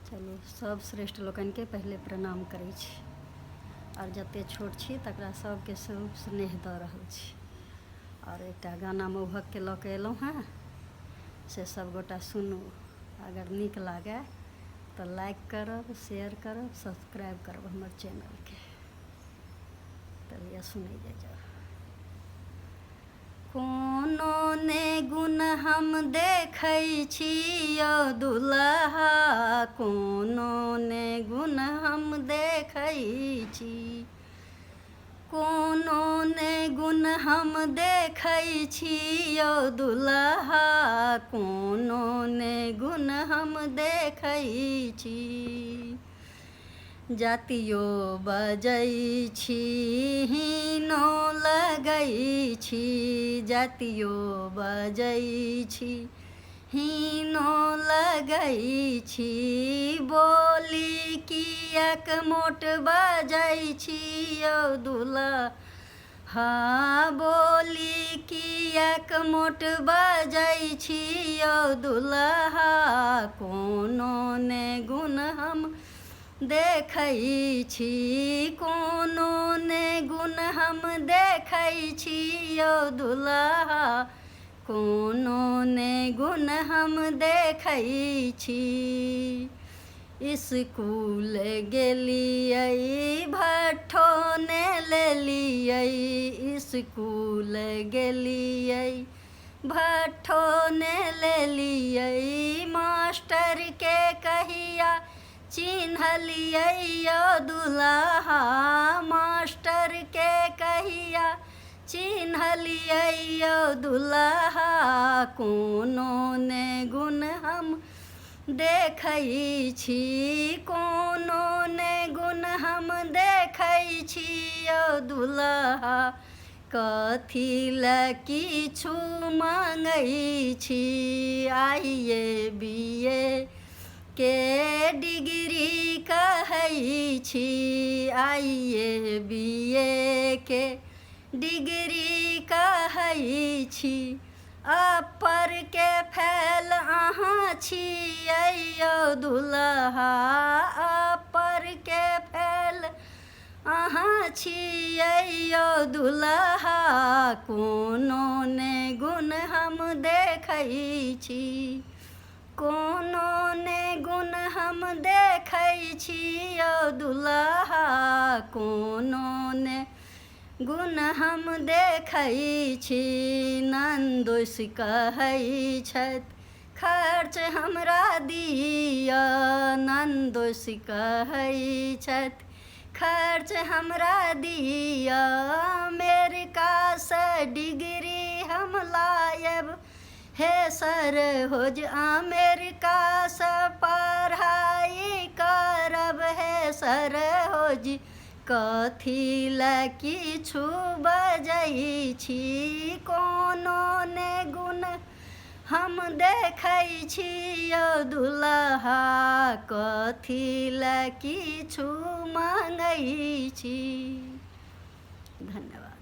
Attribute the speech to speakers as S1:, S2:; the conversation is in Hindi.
S1: चलू सब श्रेष्ठ लोकन के पहले प्रणाम करै छी और जते छोट छी तकरा सबके खूब स्नेह दऽ रहल छी। और एकटा गाना मौहक के लऽ के एलहुँ हैं, से सब गोटा सुनू। अगर नीक लागे तो लाइक करब, शेयर करब, सब्सक्राइब करब हमर चैनल के। चलिए सुनै जाओ। कोनो ने गुण हम देखै छी यौ दुल्हा, कोनो ने गुण हम देखै छी, कोनो ने गुण हम देखै छी यौ दुल्हा, कोनो ने गुण हम देखै छी। जातियो बजै छी हीनो लगै छी, जातियो बजै छी हीनो लगै छी, बोली किएक मोट बजै छी यौ दुल्हा, बोली किएक मोट बजै छी यौ दुल्हा, कोनो ने गुण हम देखै छी, कोनो ने गुण हम देखै छी यौ दुल्हा, कोनो ने गुण हम देखै छी। स्कूल गेलियै भट्ठो ने लेलियै, स्कूल गेलियै भट्ठो ने लेलियै, मास्टर के कहिया चिन्हलियै यौ दुल्हा, मास्टर के कहिया चिन्हलियै यौ दुल्हा, कोनो ने गुण हम देखै छी, कोनो ने गुण हम देखै छी यौ दुल्हा, कथी लए किछु मांगै छी, आइए बीए के डिग्री कहै छी, आइए बीए के डिग्री कहै छी, अपर के फेल अहाँ छियै यौ दुल्हा, अपर के फेल अहाँ छियै यौ दुल्हा, कोनो ने गुण हम देखै छी, कोनो ने गुण हम देखै छी यौ दुल्हा, कोनो ने गुण हम देखै छी। नन्दोस कहै छथि खर्च हमरा दिअ, नन्दोस कहै छथि खर्च हमरा दिअ, अमेरिका से डिग्री हम लायब हे सरोज, अमेरिका से पढ़ाई करब हे सरोज, कथी लए किछु बजै छी, कोनो ने गुण हम देखै छी यौ दुल्हा, कथी लए किछु मांगै छी। धन्यवाद।